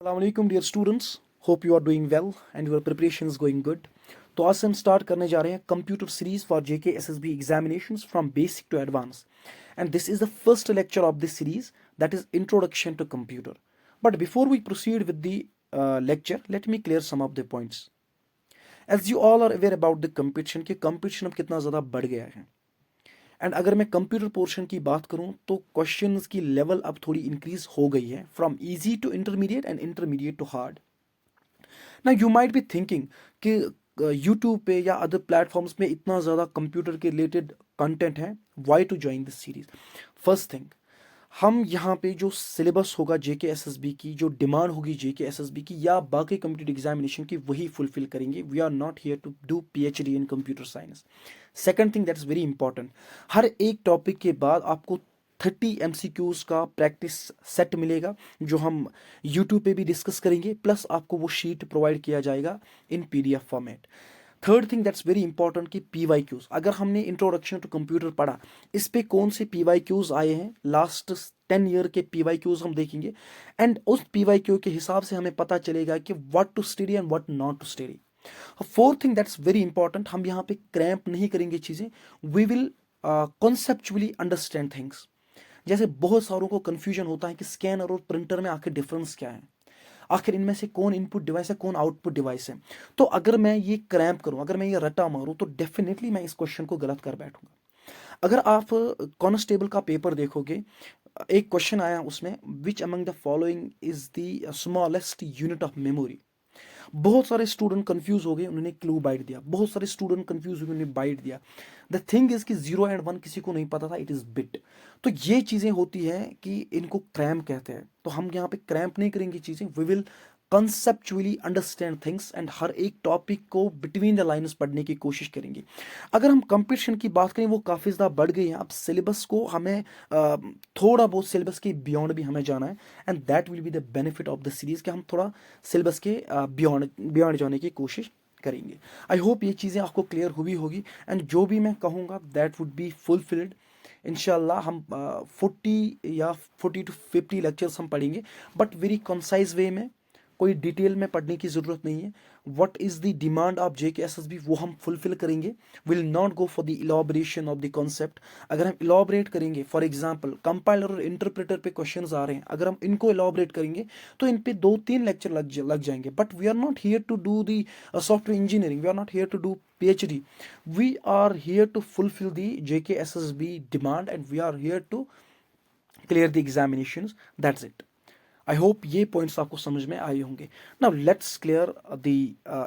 Assalamualaikum dear students, hope you are doing well and your preparation is going good. तो आज से हम start करने जा रहे हैं computer series for JK SSB examinations from basic to advance and this is the first lecture of this series, that is introduction to computer. But before we proceed with the lecture, let me clear some of the points. As you all are aware about the competition कि competition अब कितना ज़्यादा बढ़ गया है and अगर मैं computer portion की बात करूं तो क्वेश्चंस की लेवल अब थोड़ी इंक्रीज हो गई है from easy to intermediate and intermediate to hard. ना यू माइट बी थिंकिंग कि यूट्यूब पे या अदर प्लेटफॉर्म्स में इतना ज़्यादा कंप्यूटर के रिलेटेड कंटेंट है, why to join this series. First thing, हम यहाँ पे जो सिलेबस होगा जेके एसएसबी की, जो डिमांड होगी जेके एसएसबी की या बाकी कंप्यूटर एग्जामिनेशन की, वही फुलफिल करेंगे. We are not here to do PhD in computer science. Second thing that is very important, हर एक टॉपिक के बाद आपको 30 MCQs का प्रैक्टिस सेट मिलेगा जो हम यूट्यूब पे भी डिस्कस करेंगे, प्लस आपको वो शीट प्रोवाइड किया जाएगा इन PDF format. Third thing that's very important कि PYQs, अगर हमने इंट्रोडक्शन टू कंप्यूटर पढ़ा, इस पे कौन से PYQs आए हैं लास्ट 10 ईयर के PYQs हम देखेंगे एंड उस PYQ के हिसाब से हमें पता चलेगा कि what to study and what not to study. Fourth thing that's very important, हम यहाँ पे क्रैम्प नहीं करेंगे चीज़ें, we will conceptually understand things. जैसे बहुत सारों को कंफ्यूजन होता है कि स्कैनर और प्रिंटर में आखिर डिफरेंस क्या है, आखिर इनमें से कौन इनपुट डिवाइस है कौन आउटपुट डिवाइस है. तो अगर मैं ये क्रैम्प करूं, अगर मैं ये रट्टा मारूं, तो डेफिनेटली मैं इस क्वेश्चन को गलत कर बैठूंगा. अगर आप कांस्टेबल का पेपर देखोगे, एक क्वेश्चन आया उसमें, which among the following is the smallest unit of memory. बहुत सारे स्टूडेंट कंफ्यूज हो गए, उन्होंने क्लू बाइट दिया. बहुत सारे स्टूडेंट कंफ्यूज हुए, उन्होंने बाइट दिया. द थिंग इज कि 0 एंड 1 किसी को नहीं पता था, इट इज बिट. तो ये चीज़ें होती हैं कि इनको क्रैम्प कहते हैं. तो हम यहाँ पे क्रैम्प नहीं करेंगे चीज़ें, we will conceptually understand things and हर एक टॉपिक को बिटवीन द लाइन्स पढ़ने की कोशिश करेंगे. अगर हम कंपटीशन की बात करें, वो काफ़ी ज़्यादा बढ़ गई है. अब सिलेबस को हमें थोड़ा बहुत सिलेबस के बियॉन्ड भी हमें जाना है and that will be the benefit of the series कि हम थोड़ा सिलेबस के बियॉन्ड जाने की कोशिश करेंगे. आई होप ये चीज़ें आपको क्लियर हुई होगी एंड जो भी मैं कहूँगा दैट वुड बी फुलफिल्ड. इंशाल्लाह हम 40 या 40 to 50 लेक्चर्स हम पढ़ेंगे, बट वेरी कंसाइज वे में, कोई डिटेल में पढ़ने की ज़रूरत नहीं है. What is the demand of JK SSB वो हम फुलफिल करेंगे. Will not go for the elaboration of the concept. अगर हम इलाबरेट करेंगे, फॉर एग्जांपल कंपाइलर और इंटरप्रेटर पे क्वेश्चंस आ रहे हैं, अगर हम इनको इलाबरेट करेंगे तो इन पे 2-3 लेक्चर लग जाएंगे. But we are not here to do the software engineering, we are not here to do PhD. We are here to fulfill the JK SSB demand and we are here to clear the examinations. That's it. I hope ये points आपको समझ में आए होंगे. Now let's clear the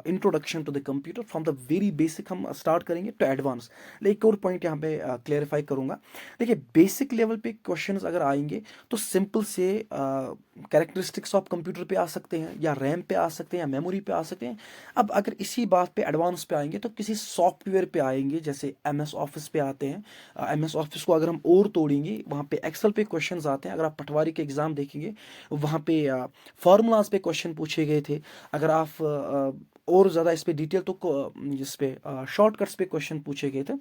introduction to the computer from the very basic. हम start करेंगे to advance. एक और पॉइंट यहाँ पे क्लियरिफाई करूँगा. देखिए, बेसिक लेवल पे क्वेश्चंस अगर आएंगे तो सिंपल से कैरेक्टरिस्टिक्स ऑफ कंप्यूटर पे आ सकते हैं, या रैम पे आ सकते हैं, या मेमोरी पे आ सकते हैं. अब अगर इसी बात पे एडवांस पे आएंगे तो किसी सॉफ्टवेयर पे आएंगे, जैसे MS ऑफिस पे आते हैं. MS ऑफिस को अगर हम और तोड़ेंगे, वहाँ पे एक्सेल पे क्वेश्चंस आते हैं. अगर आप पटवारी के एग्जाम देखेंगे, वहाँ पे फार्मूलाज पे क्वेश्चन पूछे गए थे. अगर आप और ज़्यादा इस पे डिटेल, तो इस पे शॉर्टकट्स पे क्वेश्चन पूछे गए थे,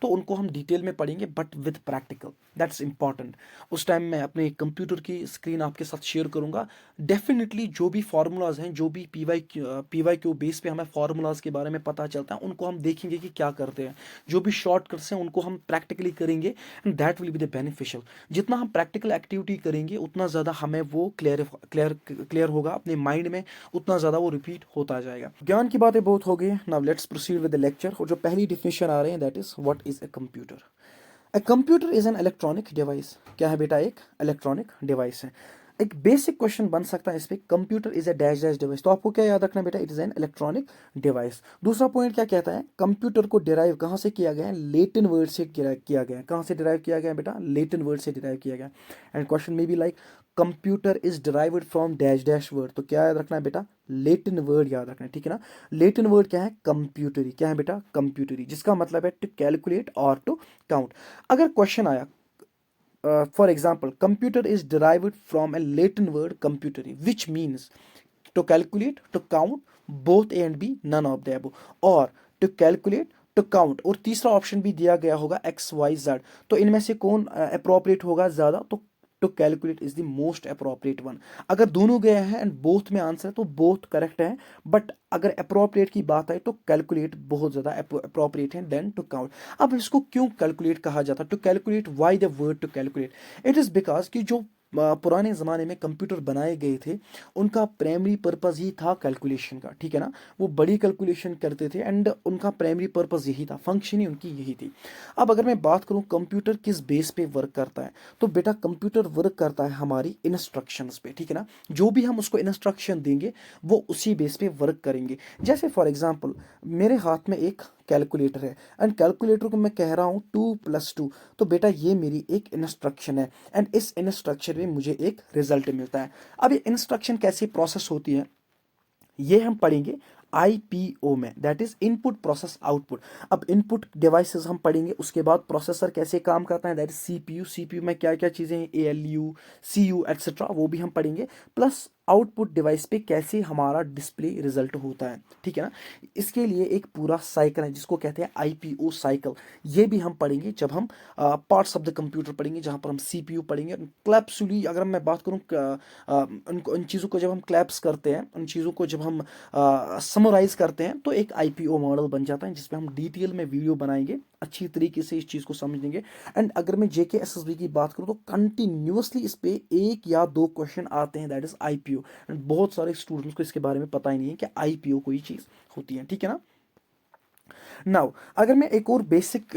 तो उनको हम डिटेल में पढ़ेंगे, but with practical. That's important. उस टाइम मैं अपने कंप्यूटर की स्क्रीन आपके साथ शेयर करूँगा. डेफिनेटली जो भी फार्मूलाज हैं, जो भी PYQ बेस पे हमें फार्मूलाज के बारे में पता चलता है, उनको हम देखेंगे कि क्या करते हैं. जो भी शॉर्टकट्स हैं उनको हम प्रैक्टिकली करेंगे and that will be the beneficial. जितना हम प्रैक्टिकल एक्टिविटी करेंगे उतना ज़्यादा हमें वो क्लियर होगा अपने माइंड में, उतना ज़्यादा वो रिपीट होता जाएगा. ज्ञान की बातें बहुत हो गई. Now let's proceed with the lecture. और जो पहली डिफिनेशन आ रहे हैं, that is what is a computer. A computer is an electronic device. क्या है बेटा? एक इलेक्ट्रॉनिक डिवाइस है. एक बेसिक क्वेश्चन बन सकता है इस पे, computer is a dash dash device. तो आपको क्या याद रखना है बेटा? It is an electronic device. दूसरा पॉइंट क्या कहता है? कंप्यूटर को डिराइव कहाँ से किया गया है? लैटिन वर्ड से किया गया है. कहाँ से डिराइव किया गया है बेटा? लैटिन वर्ड से डिराइव किया गया. एंड क्वेश्चन में भी like computer is derived from dash dash word. तो क्या याद रखना है बेटा? लेटिन वर्ड याद रखना है. ठीक है ना? लेटिन वर्ड क्या है? कंप्यूटरी. क्या है बेटा? कंप्यूटरी, जिसका मतलब है टू कैलकुलेट और टू काउंट. अगर क्वेश्चन आया, for example, computer is derived from a Latin word computere, which means to calculate, to count, both A and B, none of the above, or to calculate, to count. और तीसरा option भी दिया गया होगा XYZ. तो इनमें से कौन अप्रोप्रिएट होगा ज़्यादा? तो to calculate is the most appropriate one. अगर दोनों गए हैं एंड बोथ में आंसर है तो बोथ करेक्ट है, बट अगर अप्रोप्रिएट की बात आए तो कैलकुलेट बहुत ज़्यादा अप्रोप्रिएट है देन टू काउंट। अब इसको क्यों कैलकुलेट कहा जाता है, to calculate, why the word to calculate? It is because कि जो पुराने ज़माने में कंप्यूटर बनाए गए थे उनका प्राइमरी पर्पज़ ही था कैलकुलेशन का, ठीक है ना। वो बड़ी कैलकुलेशन करते थे एंड उनका प्राइमरी पर्पज़ यही था, फंक्शन ही उनकी यही थी। अब अगर मैं बात करूं कंप्यूटर किस बेस पे वर्क करता है, तो बेटा कंप्यूटर वर्क करता है हमारी इंस्ट्रक्शंस पे, ठीक है ना। जो भी हम उसको इंस्ट्रक्शन देंगे वो उसी बेस पे वर्क करेंगे। जैसे फॉर एग्जांपल मेरे हाथ में एक कैलकुलेटर है एंड कैलकुलेटर को मैं कह रहा हूँ 2+2, तो बेटा ये मेरी एक इंस्ट्रक्शन है एंड इस इंस्ट्रक्शन में मुझे एक रिजल्ट मिलता है। अब ये इंस्ट्रक्शन कैसे प्रोसेस होती है ये हम पढ़ेंगे आईपीओ में, that is input process output. अब इनपुट डिवाइसेस हम पढ़ेंगे, उसके बाद प्रोसेसर कैसे काम करता है, दैट इज सीपीयू। सीपीयू में क्या क्या चीज़ें हैं, एएलयू, सीयू एक्सेट्रा, वो भी हम पढ़ेंगे। प्लस आउटपुट डिवाइस पे कैसे हमारा डिस्प्ले रिजल्ट होता है, ठीक है ना। इसके लिए एक पूरा साइकिल है जिसको कहते हैं आईपीओ साइकिल। ये भी हम पढ़ेंगे जब हम पार्ट्स ऑफ द कंप्यूटर पढ़ेंगे, जहाँ पर हम सीपीयू पढ़ेंगे। क्लैप्सुली अगर मैं बात करूँ उन चीज़ों को जब हम क्लैप्स करते हैं, उन चीज़ों को जब हम समराइज करते हैं तो एक आईपीओ मॉडल बन जाता है जिसमें हम डिटेल में वीडियो बनाएंगे, अच्छी तरीके से इस चीज़ को समझेंगे। एंड अगर मैं जेके एसएसबी की बात करूँ तो कंटिन्यूसली इस पे 1 या 2 क्वेश्चन आते हैं, दैट इज आईपीओ। एंड बहुत सारे स्टूडेंट्स को इसके बारे में पता ही नहीं है कि आईपीओ कोई चीज़ होती है, ठीक है ना। नाउ अगर मैं एक और बेसिक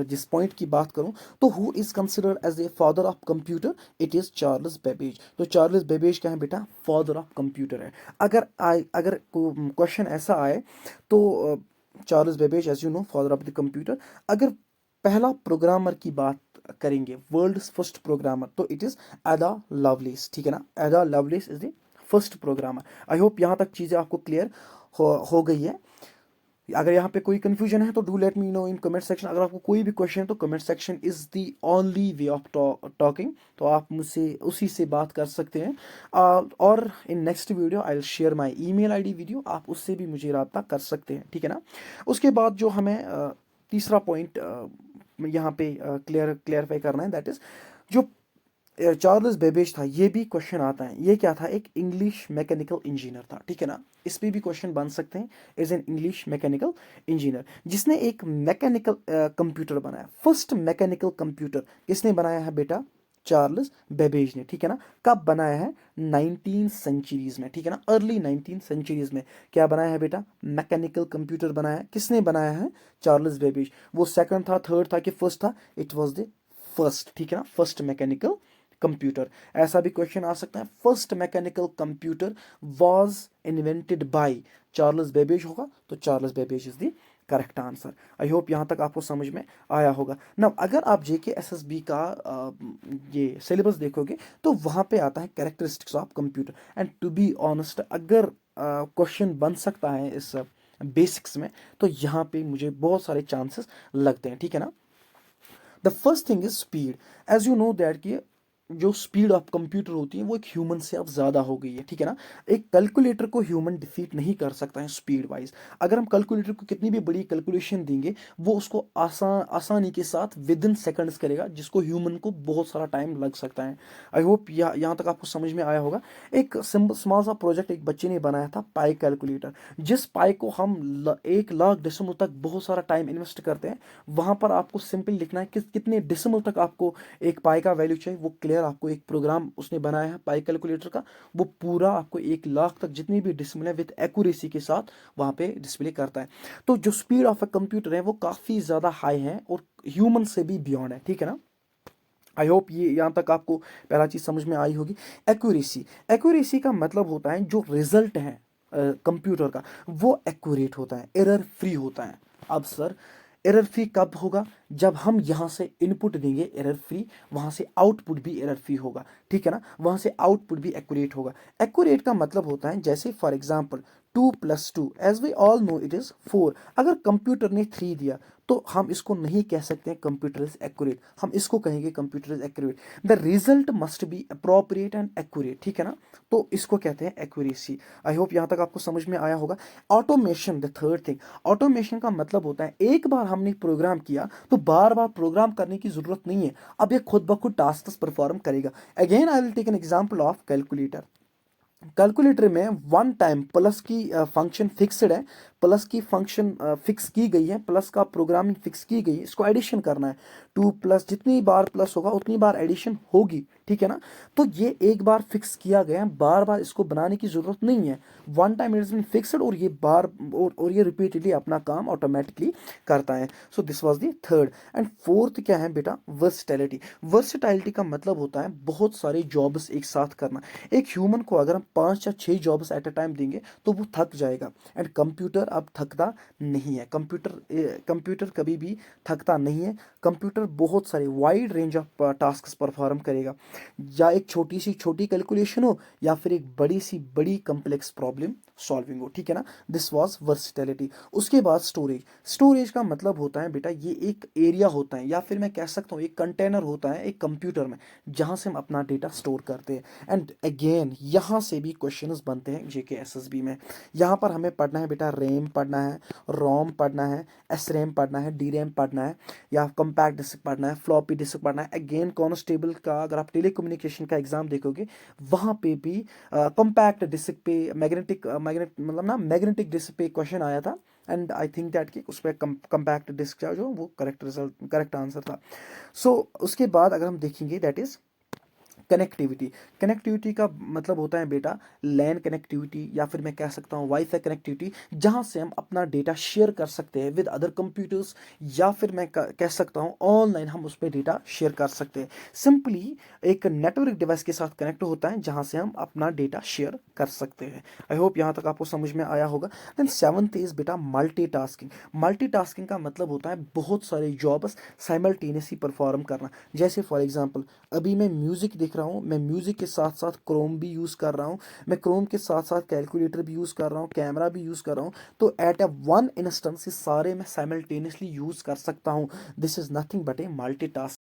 जिस पॉइंट की बात करूं, तो who is considered as a father of computer, it is Charles Babbage. तो चार्ल्स बेबेज क्या है बेटा, फादर ऑफ कंप्यूटर है। अगर क्वेश्चन ऐसा आए तो Charles Babbage as you know father of the computer. अगर पहला प्रोग्रामर की बात करेंगे, वर्ल्ड फर्स्ट प्रोग्रामर, तो इट इज एडा लवलेस, ठीक है ना। Ada Lovelace is the first programmer. I hope यहाँ तक चीज़ें आपको क्लियर हो गई है। अगर यहाँ पे कोई कंफ्यूजन है तो do let me know in comment section. अगर आपको कोई भी क्वेश्चन है तो comment section is the only way of talking, तो आप मुझसे उसी से बात कर सकते हैं। और in next video I will share my email ID video, आप उससे भी मुझे रब्ता कर सकते हैं, ठीक है ना। उसके बाद जो हमें तीसरा पॉइंट यहाँ पे क्लियरफाई करना है, दैट इज जो चार्ल्स बेबेज था, ये भी क्वेश्चन आता है। ये क्या था, एक इंग्लिश मैकेनिकल इंजीनियर था, ठीक है ना। इस पे भी क्वेश्चन बन सकते हैं, as an English mechanical engineer, जिसने एक मैकेनिकल कंप्यूटर बनाया। फर्स्ट मैकेनिकल कंप्यूटर किसने बनाया है बेटा, चार्ल्स बेबेज ने, ठीक है ना। कब बनाया है, 19 सेंचुरीज में, ठीक है ना, अर्ली 19 सेंचुरीज में क्या बनाया है बेटा, मैकेनिकल कंप्यूटर बनाया है। किसने बनाया है, चार्ल्स बेबेज। वो सेकंड था, थर्ड था कि फर्स्ट था, इट वाज द फर्स्ट, ठीक है ना, फर्स्ट मैकेनिकल कंप्यूटर। ऐसा भी क्वेश्चन आ सकता है, first mechanical computer was invented by Charles Babbage होगा, तो Charles Babbage is the correct answer. I hope यहाँ तक आपको समझ में आया होगा ना। अगर आप जेके एसएसबी का ये सिलेबस देखोगे तो वहाँ पे आता है characteristics of computer. And to be honest, अगर क्वेश्चन बन सकता है इस बेसिक्स में, तो यहाँ पे मुझे बहुत सारे चांसेस लगते हैं, ठीक है ना। The first thing is speed. As you know that कि जो स्पीड ऑफ कंप्यूटर होती है वो एक ह्यूमन से अब ज़्यादा हो गई है, ठीक है ना। एक कैलकुलेटर को ह्यूमन डिफीट नहीं कर सकता है स्पीड वाइज। अगर हम कैलकुलेटर को कितनी भी बड़ी कैलकुलेशन देंगे वो उसको आसानी के साथ विद इन सेकंड्स करेगा, जिसको ह्यूमन को बहुत सारा टाइम लग सकता है। आई होप यहाँ तक आपको समझ में आया होगा। एक स्मॉल सा प्रोजेक्ट एक बच्चे ने बनाया था, पाई कैलकुलेटर। जिस पाई को हम 1 लाख डेसिमल तक बहुत सारा टाइम इन्वेस्ट करते हैं, वहाँ पर आपको सिंपल लिखना है कि कितने डेसिमल तक आपको एक पाई का वैल्यू चाहिए। वो क्लियर आपको एक प्रोग्राम उसने बनाया है पाई कैलकुलेटर का, वो पूरा आपको 1 लाख तक जितनी भी डिसिमल है विद एक्यूरेसी के साथ वहाँ पे डिस्प्ले करता है। तो जो स्पीड ऑफ अ कंप्यूटर है वो काफ़ी ज़्यादा हाई है और ह्यूमन से भी बियॉन्ड है, ठीक है ना। आई होप ये यहाँ तक आपको पहला चीज़ समझ में आई होगी। एक्यूरेसी, एक्यूरेसी का मतलब होता है जो रिजल्ट है कंप्यूटर का वो एक्यूरेट होता है, एरर फ्री होता है। अब सर एरर फ्री कब होगा, जब हम यहाँ से इनपुट देंगे एरर फ्री, वहाँ से आउटपुट भी एरर फ्री होगा, ठीक है ना। वहाँ से आउटपुट भी एक्यूरेट होगा। एक्यूरेट का मतलब होता है जैसे for example 2+2 as we all know it is 4। अगर कंप्यूटर ने 3 दिया तो हम इसको नहीं कह सकते कंप्यूटर इज एक्यूरेट, हम इसको कहेंगे computer is accurate. The result must be appropriate and accurate, ठीक है ना, तो इसको कहते हैं एक्यूरेसी। आई होप यहाँ तक आपको समझ में आया होगा। Automation, the third thing, automation का मतलब होता है एक बार हमने प्रोग्राम किया तो बार बार प्रोग्राम करने की ज़रूरत नहीं है, अब ये खुद ब खुद टास्क परफॉर्म करेगा। Again I will take an example of calculator. Calculator में वन टाइम प्लस की फंक्शन फिक्स्ड है, प्लस की फंक्शन फिक्स की गई है, प्लस का प्रोग्रामिंग फिक्स की गई है, इसको एडिशन करना है। टू प्लस जितनी बार प्लस होगा उतनी बार एडिशन होगी, ठीक है ना। तो ये एक बार फिक्स किया गया है, बार बार इसको बनाने की जरूरत नहीं है। One time it is been fixed और ये बार और ये रिपीटेडली अपना काम ऑटोमेटिकली करता है। So this was the third. And fourth क्या है बेटा, वर्सटैलिटी। वर्सटैलिटी का मतलब होता है बहुत सारे जॉब्स एक साथ करना। एक ह्यूमन को अगर हम 5 या 6 जॉब्स एट अ टाइम देंगे तो वो थक जाएगा, एंड कंप्यूटर अब थकता नहीं है। कंप्यूटर कभी भी थकता नहीं है। कंप्यूटर बहुत सारे wide range of task perform करेगा, या एक छोटी सी छोटी कैलकुलेशन हो या फिर एक बड़ी सी बड़ी कॉम्प्लेक्स प्रॉब्लम सॉल्विंग हो, ठीक है ना। This was versatility. उसके बाद स्टोरेज। स्टोरेज का मतलब होता है बेटा ये एक एरिया होता है, या फिर मैं कह सकता हूँ एक कंटेनर होता है एक कंप्यूटर में, जहाँ से हम अपना डेटा स्टोर करते हैं। एंड अगेन यहाँ से भी क्वेश्चंस बनते हैं जेके एसएसबी में। यहाँ पर हमें पढ़ना है बेटा रैम पढ़ना है, रोम पढ़ना है, एस रैम पढ़ना है, डी रैम पढ़ना है, या कॉम्पैक्ट डिस्क पढ़ना है, फ्लॉपी डिस्क पढ़ना है। अगेन कॉन्स्टेबल का अगर आप टेलीकम्युनिकेशन का एग्जाम देखोगे वहाँ पे भी कॉम्पैक्ट डिस्क पे मैग्नेट मतलब ना मैग्नेटिक डिस्क पे क्वेश्चन आया था, एंड आई थिंक दैट कि उस पर कम्पैक्ट डिस्क का जो वो करेक्ट आंसर था। सो उसके बाद अगर हम देखेंगे दैट इज कनेक्टिविटी। कनेक्टिविटी का मतलब होता है बेटा लैन कनेक्टिविटी, या फिर मैं कह सकता हूँ वाईफाई कनेक्टिविटी, जहाँ से हम अपना डेटा शेयर कर सकते हैं विद अदर कंप्यूटर्स, या फिर मैं कह सकता हूँ ऑनलाइन हम उस पर डेटा शेयर कर सकते हैं। सिंपली एक नेटवर्क डिवाइस के साथ कनेक्ट होता है जहाँ से हम अपना डेटा शेयर कर सकते हैं। आई होप यहाँ तक आपको समझ में आया होगा। देन सेवंथ इज बेटा मल्टीटास्किंग। मल्टीटास्किंग का मतलब होता है बहुत सारे जॉब्स साइमल्टेनियसली परफॉर्म करना। जैसे फॉर एग्जांपल अभी मैं म्यूजिक देख रहा हूँ, मैं म्यूजिक के साथ साथ क्रोम भी यूज़ कर रहा हूँ, मैं क्रोम के साथ साथ कैलकुलेटर भी यूज़ कर रहा हूँ, कैमरा भी यूज़ कर रहा हूँ। तो एट अ वन इंस्टेंस ये सारे मैं साइमल्टेनियसली यूज़ कर सकता हूँ। This is nothing but A multitask.